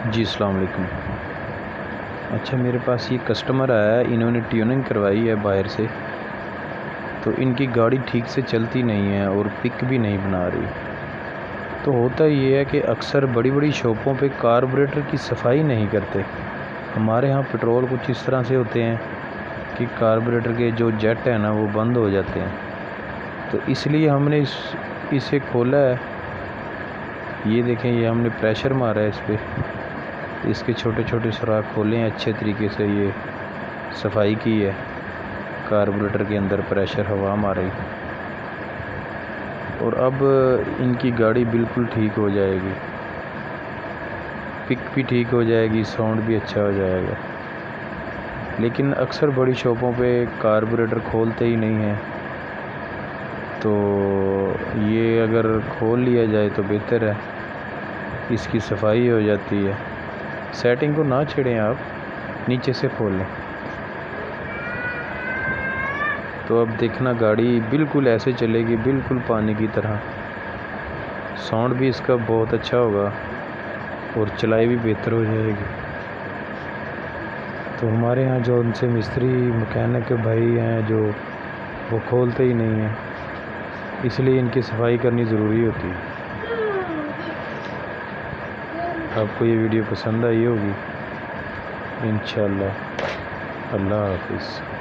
जी, अस्सलाम वालेकुम। अच्छा, मेरे पास ये कस्टमर आया है, इन्होंने ट्यूनिंग करवाई है बाहर से, तो इनकी गाड़ी ठीक से चलती नहीं है और पिक भी नहीं बना रही। तो होता ये है कि अक्सर बड़ी-बड़ी शॉपों पे कार्बोरेटर की सफाई नहीं करते। हमारे यहाँ पेट्रोल कुछ इस तरह से होते हैं कि कार्बोरेटर के जो जेट हैं ना, वो बंद हो जाते हैं। तो इसलिए हमने इसे खोला है। ये देखें, ये हमने प्रेशर मारा है इस पे। इसके छोटे छोटे सुराख खोले हैं, अच्छे तरीके से ये सफाई की है। कार्बोरेटर के अंदर प्रेशर हवा मारी और अब इनकी गाड़ी बिल्कुल ठीक हो जाएगी, पिक भी ठीक हो जाएगी, साउंड भी अच्छा हो जाएगा। लेकिन अक्सर बड़ी शॉपों पे कार्बोरेटर खोलते ही नहीं हैं, तो ये अगर खोल लिया जाए तो बेहतर है, इसकी सफाई हो जाती है। सेटिंग को ना छेड़ें आप, नीचे से खोल लें। तो अब देखना, गाड़ी बिल्कुल ऐसे चलेगी, बिल्कुल पानी की तरह। साउंड भी इसका बहुत अच्छा होगा और चलाई भी बेहतर हो जाएगी। तो हमारे यहाँ जो उनसे मिस्त्री मैकेनिक भाई हैं, जो वो खोलते ही नहीं हैं, इसलिए इनकी सफाई करनी ज़रूरी होती है। आपको ये वीडियो पसंद आई होगी इंशाअल्लाह। अल्लाह हाफिज़।